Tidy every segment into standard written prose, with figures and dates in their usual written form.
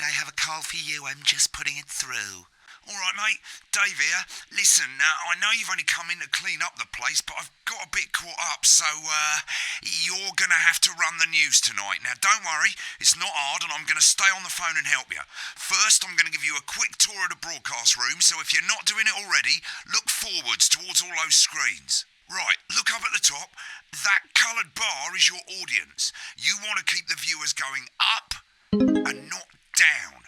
I have a call for you. I'm just putting it through. All right, mate. Dave here. Listen, I know you've only come in to clean up the place, but I've got a bit caught up, so you're going to have to run the news tonight. Now, don't worry. It's not hard, and I'm going to stay on the phone and help you. First, I'm going to give you a quick tour of the broadcast room, so if you're not doing it already, look forwards towards all those screens. Right, look up at the top. That coloured bar is your audience. You want to keep the viewers going up and not down.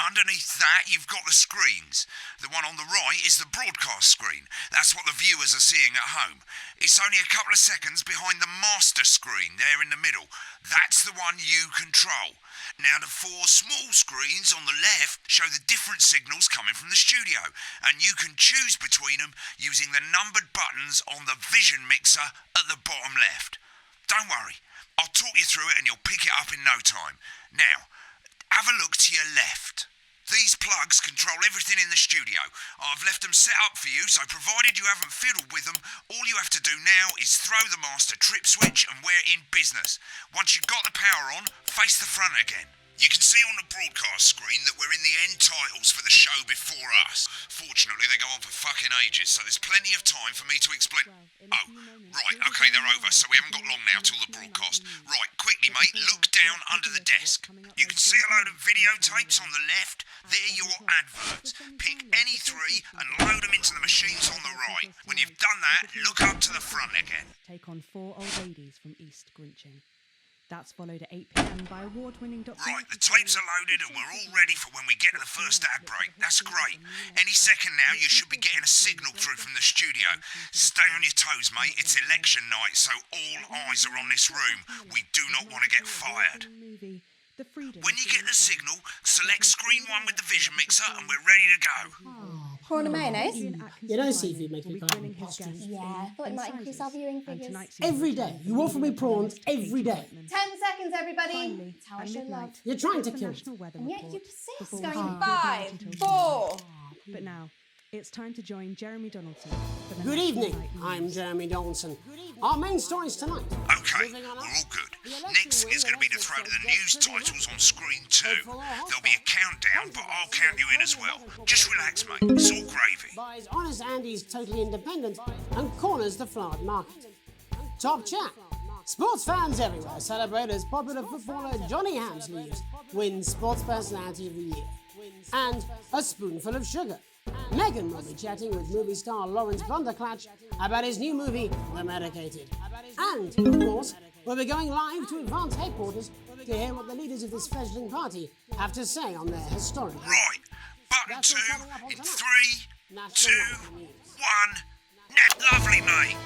Underneath that, you've got the screens. The one on the right is the broadcast screen. That's what the viewers are seeing at home. It's only a couple of seconds behind the master screen there in the middle. That's the one you control. Now, the four small screens on the left show the different signals coming from the studio, and you can choose between them using the numbered buttons on the vision mixer at the bottom left. Don't worry, I'll talk you through it and you'll pick it up in no time. Now, have a look to your left. These plugs control everything in the studio. I've left them set up for you, so provided you haven't fiddled with them, all you have to do now is throw the master trip switch and we're in business. Once you've got the power on, face the front again. You can see on the broadcast screen that we're in the end titles for the show before us. Fortunately, they go on for fucking ages, so there's plenty of time for me to explain... Oh, right, okay, they're over, so we haven't got long now till the broadcast. Right, quickly, mate, look down under the desk. You can see a load of videotapes on the left. They're your adverts. Pick any three and load them into the machines on the right. When you've done that, look up to the front again. Take on 4 old ladies from East Grinching. That's followed at 8 p.m. by award-winning Dr. Right, the tapes are loaded and we're all ready for when we get to the first ad break. That's great. Any second now, you should be getting a signal through from the studio. Stay on your toes, mate. It's election night, so all eyes are on this room. We do not want to get fired. When you get the signal, select screen 1 with the vision mixer and we're ready to go. Prawn and mayonnaise? You know, seafood makes me cry on pasta. Yeah, I thought it might increase our viewing figures. Every day. You offer me prawns every day. 10 seconds, everybody. That's how I show love. You're trying to kill it. And yet you persist. Going 5, 4. But now, it's time to join Jeremy Donaldson. For the Good National evening. Night News. I'm Jeremy Donaldson. Our main stories tonight. Okay, we're all good. Next is going to be to throw to the news titles on screen 2. There'll be a countdown, but I'll count you in as well. Just relax, mate. It's all gravy. Buys Honest Andy's Totally Independent and corners the flowered market. Top chat. Sports fans everywhere celebrate as popular footballer Johnny Hamsleeves wins Sports Personality of the Year. And a spoonful of sugar. Megan will be chatting with movie star Lawrence Blunderclatch about his new movie, The Medicated. And, of course, we'll be going live to Advance headquarters to hear what the leaders of this fledgling party have to say on their historic... Right, button 2 in 3, 2, 1. Lovely, mate.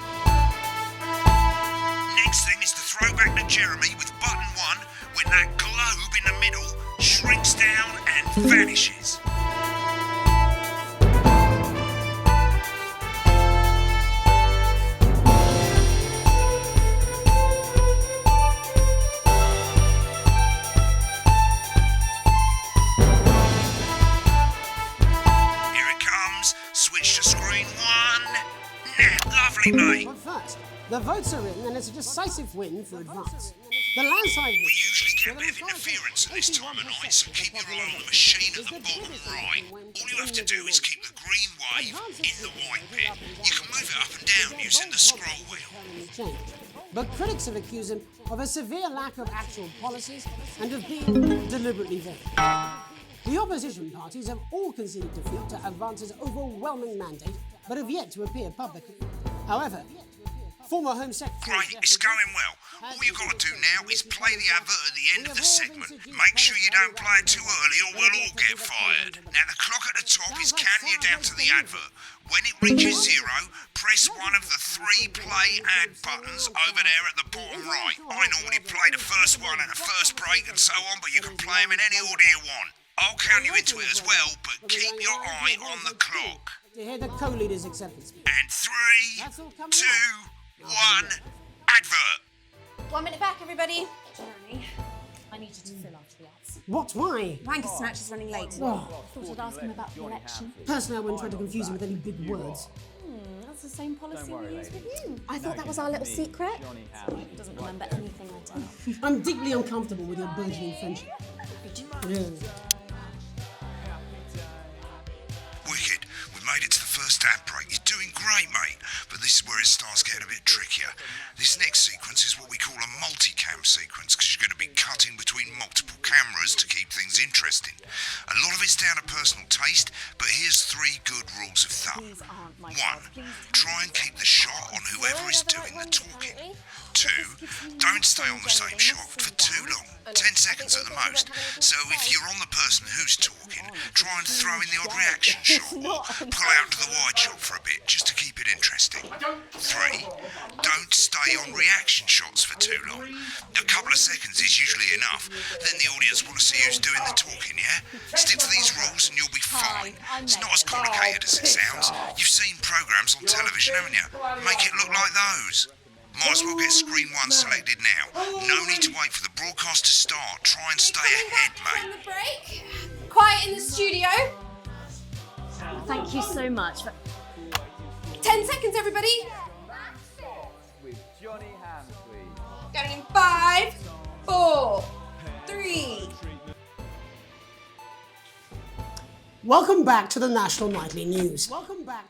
Next thing is to throw back to Jeremy with button 1 when that globe in the middle shrinks down and vanishes. Switch to screen 1. Lovely, mate. But first, the votes are in and it's a decisive win for Advance. The landslide... We usually get a bit of interference at this time of night, so keep your eye on the machine at the bottom right. All you have to do is keep the green wave in the white bit. You can move it up and down using the scroll wheel. But critics have accused him of a severe lack of actual policies and of being deliberately vague. The opposition parties have all conceded defeat to Advance's overwhelming mandate, but have yet to appear publicly. However, former Home Secretary... Great, it's going well. All you've got to do now is play the advert at the end of the segment. Make sure you don't play it too early or we'll all get fired. Now, the clock at the top is counting you down to the advert. When it reaches 0, press one of the 3 play ad buttons over there at the bottom right. I normally play the first one at the first break and so on, but you can play them in any order you want. I'll count you into it as well, but keep your eye on the clock. To hear the co-leader's acceptance speech. And 3, 2, 1, advert. 1 minute back, everybody. Jeremy, I need you to fill after the ads. What? Why? Wanker Snatch is running late. Oh. Thought I'd ask him about the election. Personally, I wouldn't try to confuse him with any big words. That's the same policy we use with you. I thought that was our little secret. He doesn't remember anything I tell him. I'm deeply uncomfortable with your burgeoning friendship. Wicked. We made it to the first ad break. You're doing great, mate. But this is where it starts getting a bit trickier. This next sequence is what we call a multicam sequence, because you're going to be cutting between multiple cameras to keep things interesting. A lot of it's down to personal taste, but here's 3 good rules of thumb. 1. Try and keep the shot on whoever is doing the talking. 2. Don't stay on the same shot for too long. 10 seconds at the most. So if you're on the person who's talking, try and throw in the odd reaction shot or pull out to the wide shot for a bit just to keep it interesting. 3. Don't stay on reaction shots for too long. A couple of seconds is usually enough. Then the audience want to see who's doing the talking, yeah? Stick to these rules and you'll be fine. It's not as complicated as it sounds. You've seen programmes on television, haven't you? Make it look like those. Might as well get screen 1 selected now. No need to wait for the broadcast to start. Try and stay ahead, On mate. the break. Quiet in the studio. Thank you so much. 10 seconds, everybody. With Johnny Hamsley. Going in 5, 4, 3. Welcome back to the National Nightly News.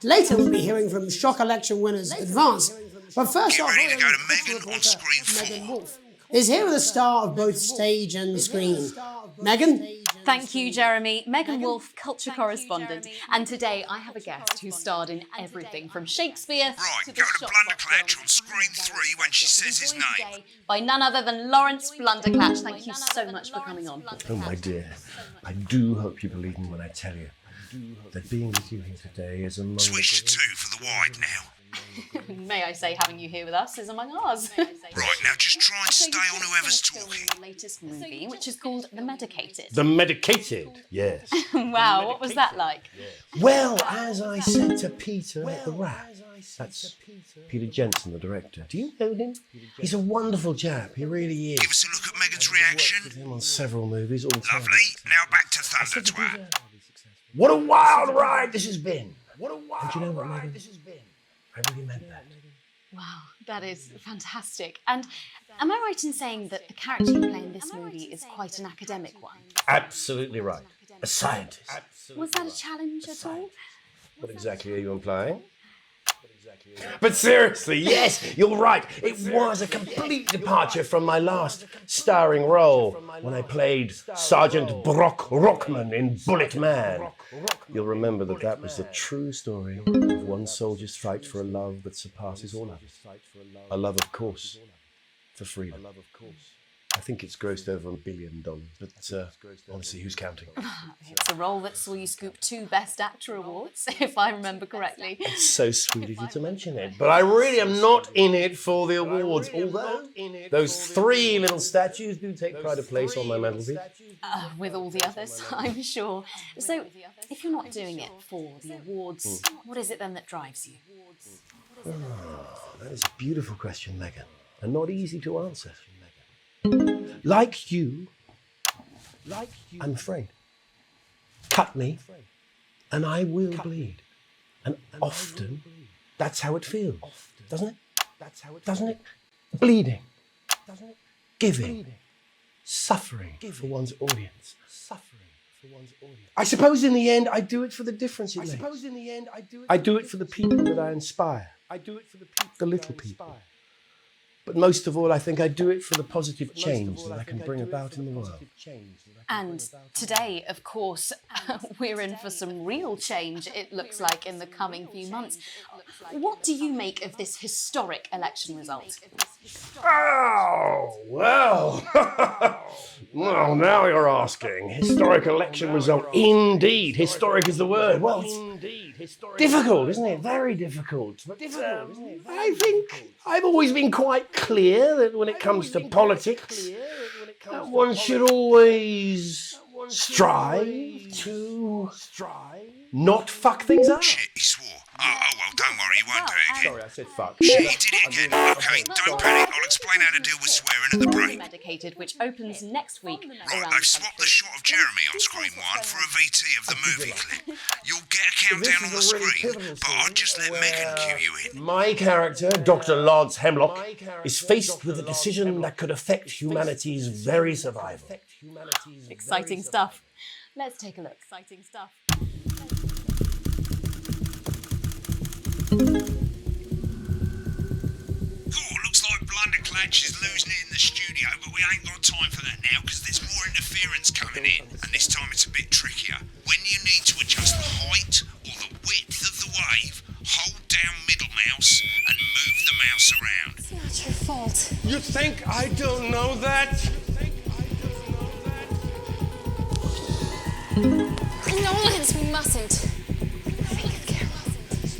Later we'll be hearing from shock election winners Advance. But first Get off, ready to go to British Megan reporter on screen 4. Megan Wolf is here with a star of both stage and screen. Megan? Thank you, Jeremy. Megan Wolf, culture correspondent. And today I have a guest who starred in everything from Shakespeare Right, to the go to Shopbox Blunderclatch films. on screen 3 when she says his Joined name. today by none other than Lawrence Blunderclatch. Thank you so much for coming on. Oh, my dear, I do hope you believe me when I tell you that being with you here today is among Switch to 2 for the wide now. May I say, having you here with us is among ours. Right, now just try and So stay you've on just whoever's finished filming talking. your latest movie, which is called The Medicated. The medicated, yes. Wow, what was that like? Well, as I said to Peter at the Rat, that's Peter Jensen, the director. Do you know him? He's a wonderful chap, he really is. Give us a look at Megan's reaction. With him on several movies, all time. Lovely. Now back to Thunder Twat. What a wild ride this has been. What a wild you know what, Megan? This has been. I really meant that. Wow, that is fantastic. And am I right in saying that the character you play in this movie is quite an academic one? Absolutely right. A scientist. Was that a challenge at all? What exactly are you implying? But seriously, yes, you're right. It was a complete departure from my last starring role when I played Sergeant Brock Rockman in Bullet Man. You'll remember that that was the true story of one soldier's fight for a love that surpasses all others. A love, of course, for freedom. I think it's grossed over $1 billion, but honestly, who's counting? It's a role that saw you scoop 2 Best Actor awards, if I remember correctly. It's so sweet of you to mention it, but I really am not in it for the awards, although those 3 little statues do take pride of place on my mantelpiece. With all the others, I'm sure. So, if you're not doing it for the awards, what is it then that drives you? That is a beautiful question, Megan, and not easy to answer. Like you, I'm afraid. Cut me, and I will bleed. And often, that's how it feels, doesn't it? Doesn't it? Bleeding, giving, suffering for one's audience. I suppose in the end, I do it for the difference it makes. I do it for the people that I inspire. The little people. But most of all, I think I do it for the positive change that I can bring about in the world. And today, of course, we're in for some real change, it looks like, in the coming few months. What do you make of this historic election result? Oh, well. Well, now you're asking. Historic election result. Indeed. Historic is the word. Well, it's difficult, isn't it? Very difficult. But I think I've always been quite clear that when it comes to politics, one should always strive to not fuck things up. Shit, he swore. Oh, well, don't worry, he won't do it again. Sorry, I said fuck. Shit, he did it again. Okay, don't panic. I'll explain how to deal with swearing at the break. Medicated, which opens next week. Right, around they've the swapped the country. shot of Jeremy on screen 1 for a VT of the movie clip. You'll get a countdown on the screen, but I'll just let Megan cue you in. My character, Dr. Lance Hemlock, is faced with a decision that could affect humanity's very survival. humanity's Exciting very stuff. Let's take a look. Exciting stuff. Oh, looks like Blunderclatch is losing it in the studio, but we ain't got time for that now because there's more interference coming in, and this time it's a bit trickier. When you need to adjust the height or the width of the wave, hold down middle mouse and move the mouse around. It's not your fault. You think I don't know that? No, Lance, we mustn't. Think of Carol.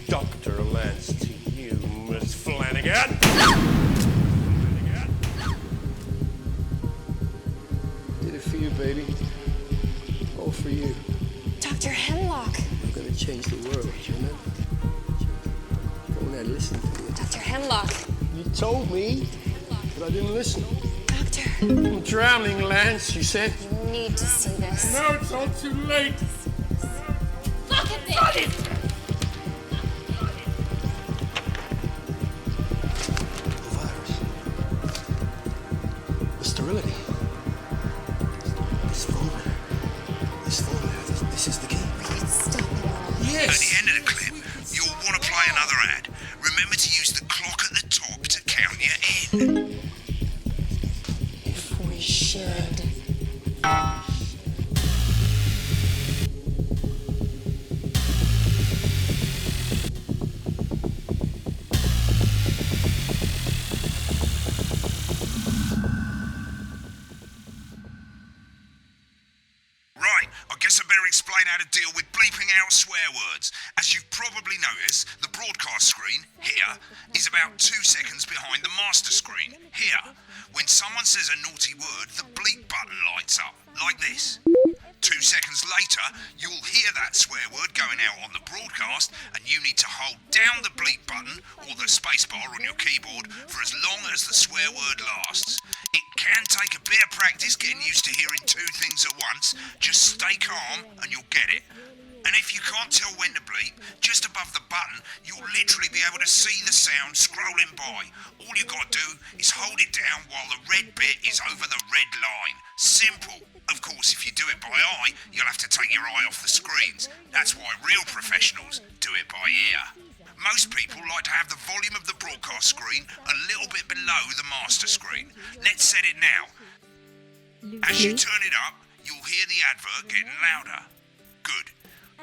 Dr. Lance to you, Miss Flanagan. Did it for you, baby. All for you. Dr. Hemlock. I'm gonna change the world, you know? Go on, listen to you. Dr. Hemlock. You told me, but I didn't listen. Doctor. I'm drowning, Lance, you said. You need to see this. No, it's all too late. Look at this! The virus. The sterility. This formula. This is the key. Stop it. At the Yes! end of the clip, you'll want to play another ad. Remember to use the clock at the top to count you in. If we should. Right, I guess I better explain how to deal with bleeping out swear words. As you've probably noticed, the broadcast screen, here, is about 2 seconds behind the master screen, here. When someone says a naughty word, the bleep button lights up, like this. 2 seconds later, you'll hear that swear word going out on the broadcast, and you need to hold down the bleep button or the spacebar on your keyboard for as long as the swear word lasts. It can take a bit of practice getting used to hearing 2 things at once. Just stay calm and you'll get it. And if you can't tell when to bleep, just above the button, you'll literally be able to see the sound scrolling by. All you gotta do is hold it down while the red bit is over the red line. Simple. Of course, if you do it by eye, you'll have to take your eye off the screens. That's why real professionals do it by ear. Most people like to have the volume of the broadcast screen a little bit below the master screen. Let's set it now. As you turn it up, you'll hear the advert getting louder. Good.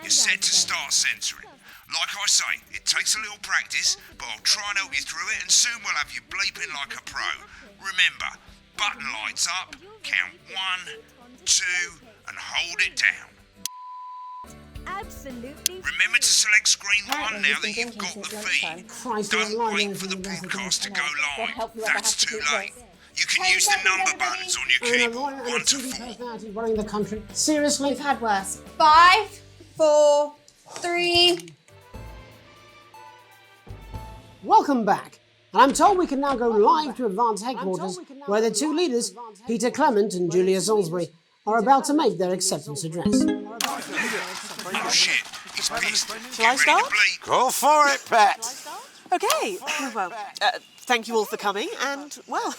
You're set to start censoring. Like I say, it takes a little practice, but I'll try and help you through it, and soon we'll have you bleeping like a pro. Remember, button lights up, count 1, 2, and hold it down. Absolutely. Remember to select screen 1 Apparently now he's that been you've drinking got since the lunchtime. feed. Christ, Don't I'm wait lying for the for the rest of broadcast to the go God live. help whoever That's has to too keep late. this. You can use the number buttons on your And a keyboard, lawyer and 1 a to TV 4. personality running the country. Seriously? We've had worse. 5, 4, 3. Welcome back. And I'm told we can now go live to Advance Headquarters, where the 2 leaders, Peter Clement and Julia Salisbury, are about to make their acceptance address. Oh shit, he's pissed. Shall I Get ready to start? bleep. Go for it, Pet. Okay, well, thank you all for coming, and, well,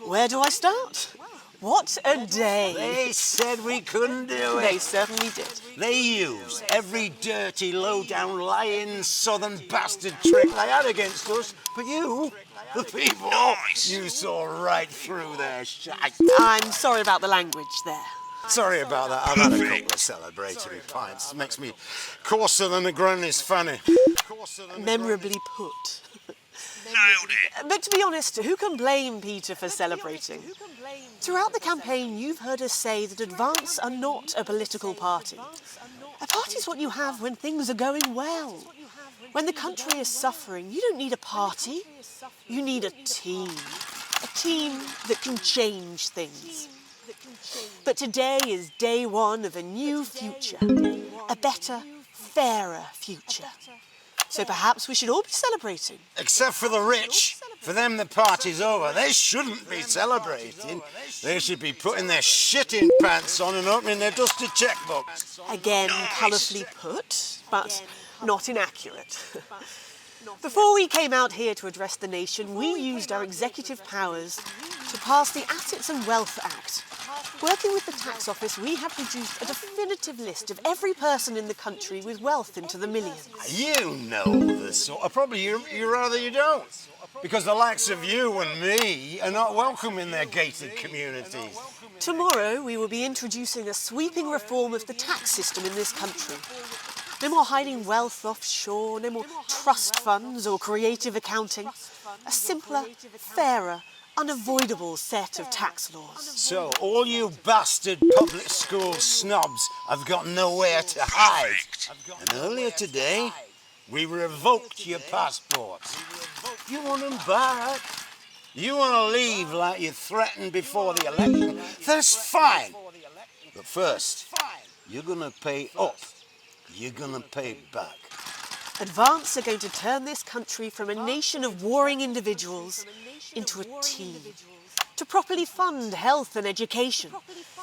where do I start? What a day. They said we couldn't do They it. certainly did. They used every dirty, low-down, lying southern bastard trick they had against us. But you, the people, Nice. you saw right through their shite. I'm sorry about the language there. Sorry about that. I've had a couple of celebratory pints. Makes me coarser than the granny's fanny. Memorably put. Nailed it. But to be honest, who can blame Peter for celebrating? Throughout the campaign, you've heard us say that Advance are not a political party. A party's what you have when things are going well. When the country is suffering, you don't need a party. You need a team. A team that can change things. But today is day 1 of a new future. A better, fairer future. So perhaps we should all be celebrating. Except for the rich. For them, the party's over. They shouldn't be celebrating. They should be putting their shitting pants on and opening their dusty checkbooks. Again, colourfully put, but not inaccurate. Before we came out here to address the nation, we used our executive powers to pass the Assets and Wealth Act, Working with the tax office, we have produced a definitive list of every person in the country with wealth into the millions. You know the sort of, probably you rather you don't. Because the likes of you and me are not welcome in their gated communities. Tomorrow, we will be introducing a sweeping reform of the tax system in this country. No more hiding wealth offshore, no more trust funds or creative accounting. A simpler, fairer, unavoidable set of tax laws. So all you bastard public school snobs have got nowhere to hide. And earlier today, we revoked your passports. You want them back? You want to leave like you threatened before the election? That's fine. But first, you're going to pay up. You're going to pay back. Advance are going to turn this country from a nation of warring individuals into a team. To properly fund health and education.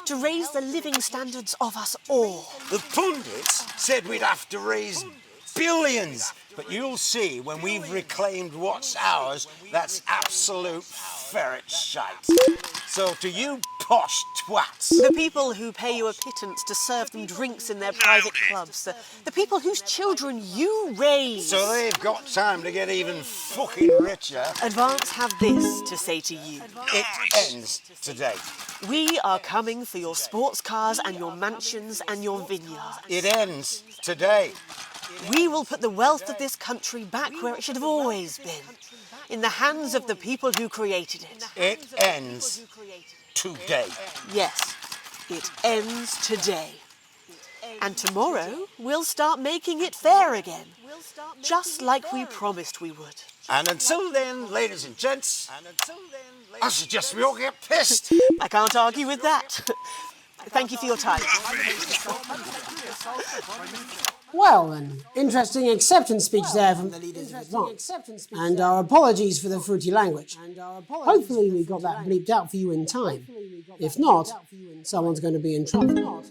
To raise the living standards of us all. The pundits said we'd have to raise billions. But you'll see when we've reclaimed what's ours, that's absolute ferret shite. So to you posh twats. The people who pay you a pittance to serve them drinks in their private clubs. The people whose children you raise. So they've got time to get even fucking richer. Advance have this to say to you. It ends today. We are coming for your sports cars and your mansions and your vineyards. It ends today. We will put the wealth of this country back where it should have always been. In the hands of the people who created it. It ends today. Yes, it ends today. And tomorrow, we'll start making it fair again. Just like we promised we would. And until then, ladies and gents, I suggest we all get pissed. I can't argue with that. Thank you for your time. Well, an interesting acceptance speech there from the leaders of Advance. And our apologies for the fruity language. Hopefully we got that bleeped out for you in time. If not, someone's going to be in trouble.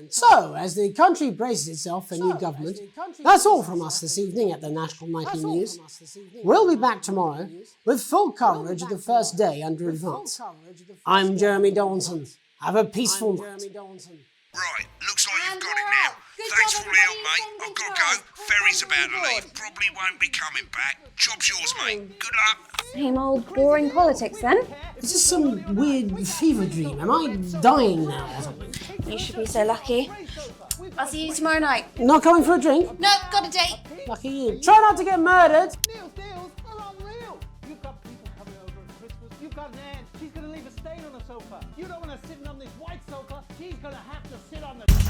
So, as the country braces itself for new government, that's all from us this evening at the National Nightly News. We'll be back tomorrow with full coverage of the first day under Advance. I'm Jeremy Dawson. Have a peaceful night. Right, looks like you've got it now. Thanks for all the help, mate. I've got to go. Ferry's about to leave. Probably won't be coming back. Job's yours, mate. Good luck. Same old boring politics then. Is this some weird fever dream? Am I dying now or something? You should be so lucky. I'll see you tomorrow night. Not coming for a drink? No, got a date. Lucky you. Try not to get murdered. Deals are unreal. You've got people coming over at Christmas. You've got Nan. She's going to leave a stain on the sofa. You don't want her sitting on this white sofa. She's going to have to sit on the...